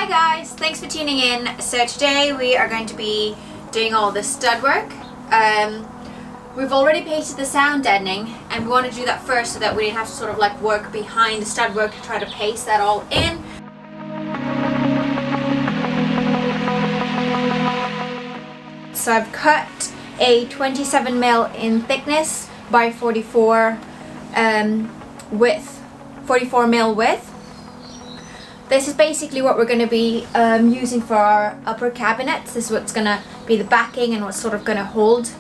Hi guys, thanks for tuning in. So today we are going to be doing all the stud work. We've already painted the sound deadening and we want to do that first so that we didn't have to sort of like work behind the stud work to try to paste that all in. So I've cut a 27mm in thickness by 44mm width. This is basically what we're going to be using for our upper cabinets. This is what's going to be the backing and what's sort of going to hold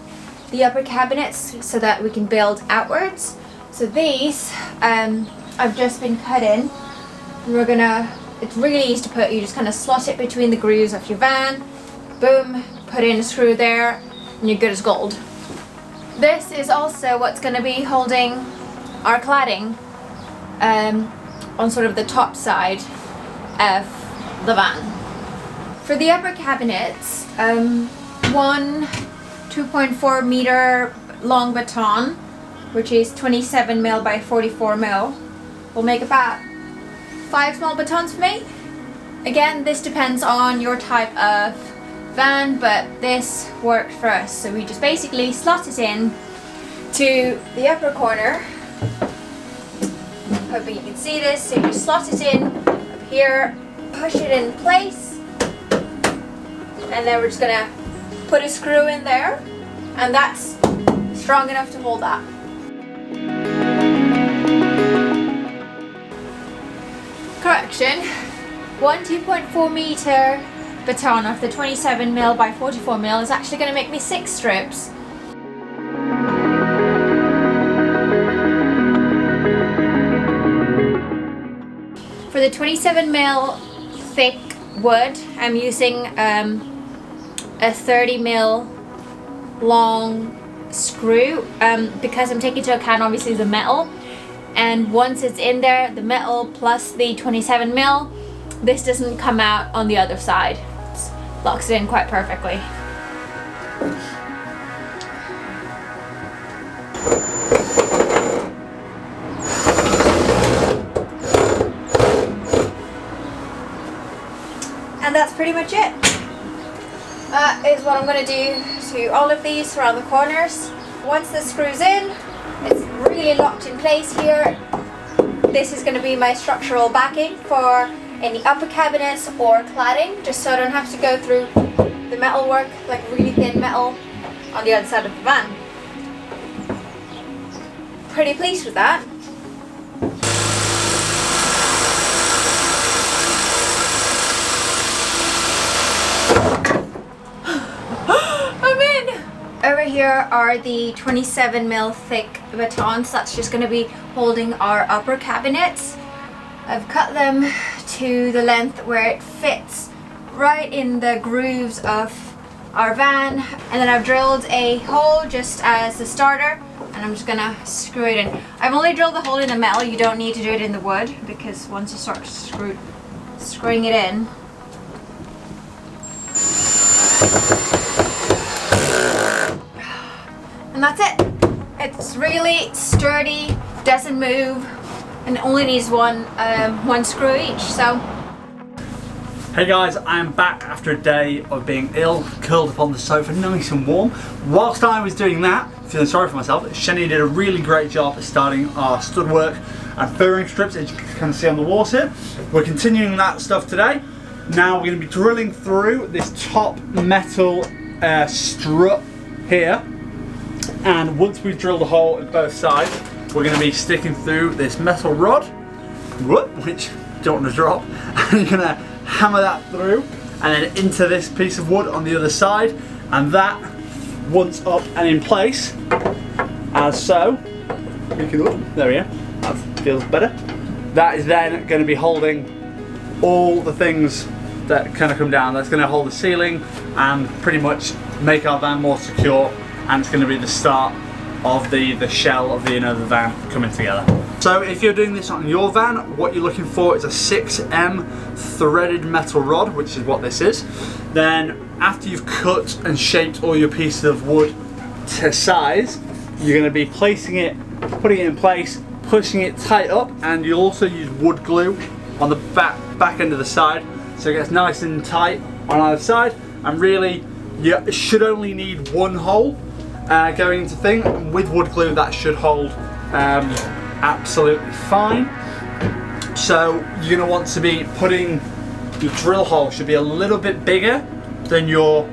the upper cabinets so that we can build outwards. So these I've just been cut in. We're gonna, it's really easy to put, you just kind of slot it between the grooves of your van, boom, put in a screw there, and you're good as gold. This is also what's going to be holding our cladding on sort of the top side of the van. For the upper cabinets, one 2.4 meter long baton, which is 27mm by 44mm, will make about 5 small batons for me. Again, this depends on your type of van, but this worked for us. So we just basically slot it in to the upper corner. Hoping you can see this. So you just slot it in up here, push it in place, and then we're just gonna put a screw in there, and that's strong enough to hold that. Correction, one 2.4 meter baton of the 27mm by 44mm is actually going to make me 6 strips. For the 27mm thick wood, I'm using a 30mm long screw because I'm taking into account obviously the metal, and once it's in there, the metal plus the 27mm, this doesn't come out on the other side. It locks it in quite perfectly. And that's pretty much it. That is what I'm going to do to all of these around the corners. Once this screws in, it's really locked in place here. This is going to be my structural backing for any upper cabinets or cladding, just so I don't have to go through the metal work, like really thin metal on the other side of the van. Pretty pleased with that. Over here are the 27mm thick batons. That's just going to be holding our upper cabinets. I've cut them to the length where it fits right in the grooves of our van, and then I've drilled a hole just as a starter, and I'm just going to screw it in. I've only drilled the hole in the metal. You don't need to do it in the wood, because once you start screwing it in, and that's it. It's really sturdy, doesn't move, and only needs one screw each. So, hey guys, I am back after a day of being ill, curled up on the sofa, nice and warm. Whilst I was doing that, feeling sorry for myself, Shenny did a really great job at starting our stud work and furring strips, as you can kind of see on the walls here. We're continuing that stuff today. Now we're going to be drilling through this top metal strut here. And once we've drilled a hole at both sides, we're going to be sticking through this metal rod, which don't want to drop, and you're going to hammer that through and then into this piece of wood on the other side, and that, once up and in place, as so, there we go, that feels better. That is then going to be holding all the things that kind of come down. That's going to hold the ceiling and pretty much make our van more secure. And it's going to be the start of the shell of the inner of the van coming together. So if you're doing this on your van, what you're looking for is a 6M threaded metal rod, which is what this is. Then after you've cut and shaped all your pieces of wood to size, you're going to be placing it, putting it in place, pushing it tight up, and you'll also use wood glue on the back end of the side so it gets nice and tight on either side. And really, you should only need one hole going into thing. And with wood glue, that should hold absolutely fine. So you're going to want to be putting your drill hole should be a little bit bigger than your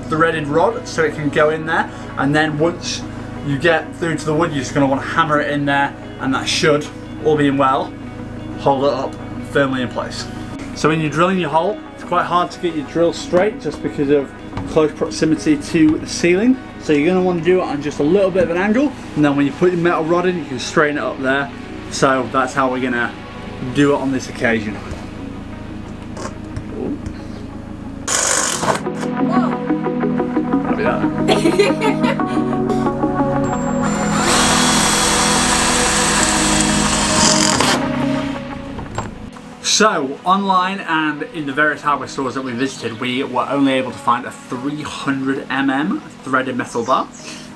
threaded rod, so it can go in there. And then once you get through to the wood, you're just going to want to hammer it in there, and that should, all being well, hold it up firmly in place. So when you're drilling your hole, it's quite hard to get your drill straight just because of close proximity to the ceiling. So you're going to want to do it on just a little bit of an angle, and then when you put your metal rod in, you can straighten it up there. So that's how we're going to do it on this occasion. That'll be that. So, online and in the various hardware stores that we visited, we were only able to find a 300mm threaded metal bar.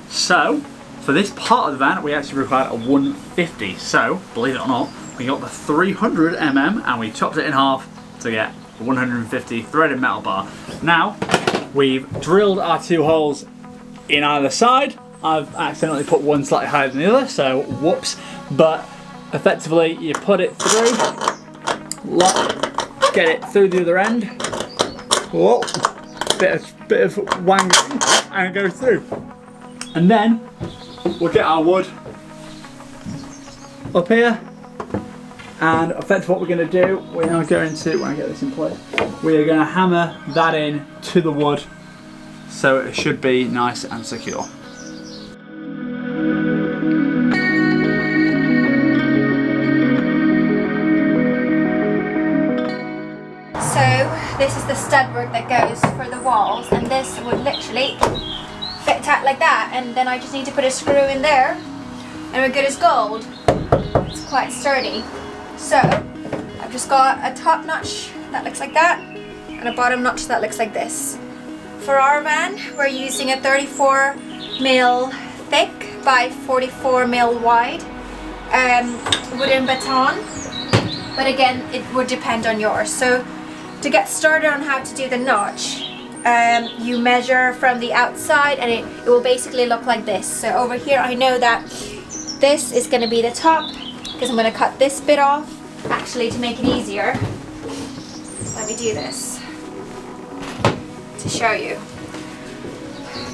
So, for this part of the van, we actually required a 150. So, believe it or not, we got the 300mm and we chopped it in half to get a 150 threaded metal bar. Now, we've drilled our two holes in either side. I've accidentally put one slightly higher than the other, so whoops. But effectively, you put it through. Get it through the other end. Whoa, bit of wangling, and it goes through. And then we'll get our wood up here, and effectively what we're going to do, we are going to, when I get this in place, we are going to hammer that in to the wood, so it should be nice and secure. This is the stud work that goes for the walls, and this would literally fit tight like that, and then I just need to put a screw in there and we're good as gold. It's quite sturdy. So I've just got a top notch that looks like that and a bottom notch that looks like this. For our van, we're using a 34mm thick by 44mm wide wooden baton, but again it would depend on yours. So to get started on how to do the notch, you measure from the outside and it will basically look like this. So over here I know that this is going to be the top because I'm going to cut this bit off. Actually, to make it easier, let me do this to show you.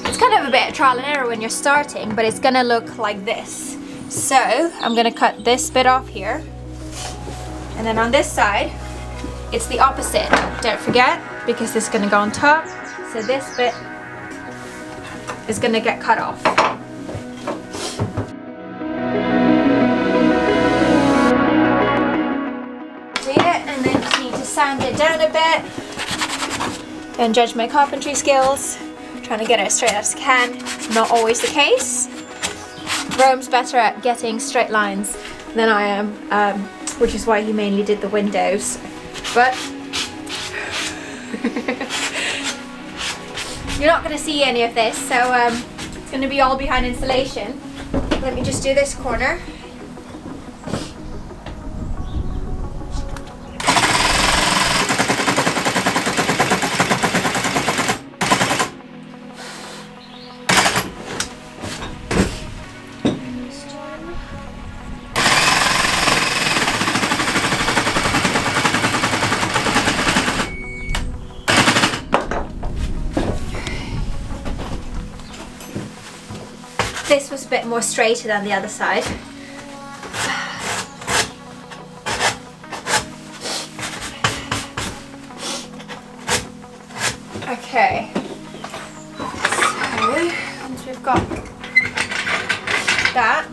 It's kind of a bit of trial and error when you're starting, but it's going to look like this. So I'm going to cut this bit off here, and then on this side it's the opposite, don't forget, because this is going to go on top, so this bit is going to get cut off. Do it, and then just need to sand it down a bit. Don't judge my carpentry skills. I'm trying to get it as straight as I can. Not always the case. Rome's better at getting straight lines than I am, which is why he mainly did the windows. But you're not going to see any of this, so it's going to be all behind insulation. Let me just do this corner. This was a bit more straighter than the other side. Okay, so once we've got that,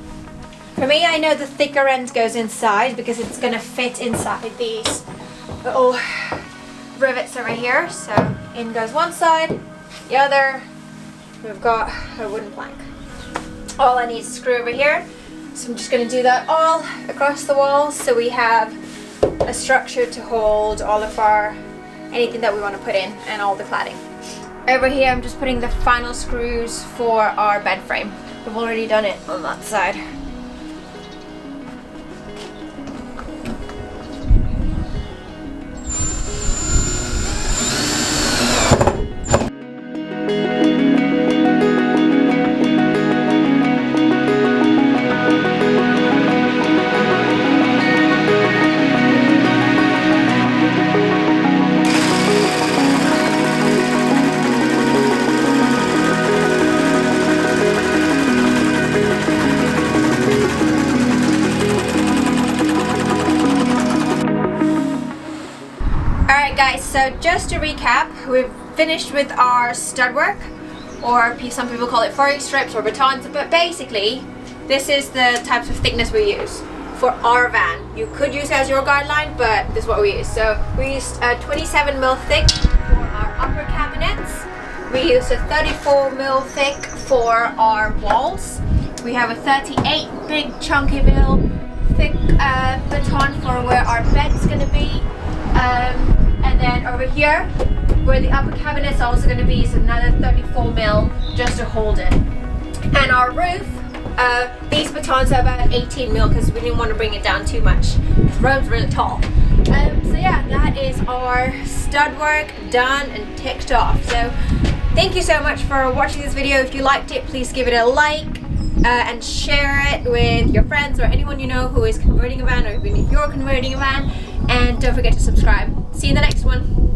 for me I know the thicker end goes inside because it's going to fit inside these little rivets over here. So in goes one side, the other, we've got a wooden plank. All I need is a screw over here, so I'm just going to do that all across the walls so we have a structure to hold all of our anything that we want to put in and all the cladding. Over here I'm just putting the final screws for our bed frame. We've already done it on that side. Alright guys, so just to recap, we've finished with our stud work, or some people call it furring strips or batons, but basically this is the types of thickness we use for our van. You could use it as your guideline, but this is what we use. So we used 27mm thick for our upper cabinets. We used a 34mm thick for our walls. We have a 38 big chunky mil thick baton for where our bed's going to be. And then over here, where the upper cabinet's also going to be, is another 34mm just to hold it. And our roof, these batons are about 18mm because we didn't want to bring it down too much. The road's really tall. So yeah, that is our stud work done and ticked off. So thank you so much for watching this video. If you liked it, please give it a like and share it with your friends or anyone you know who is converting a van, or even if you're converting a van. And don't forget to subscribe. See you in the next one.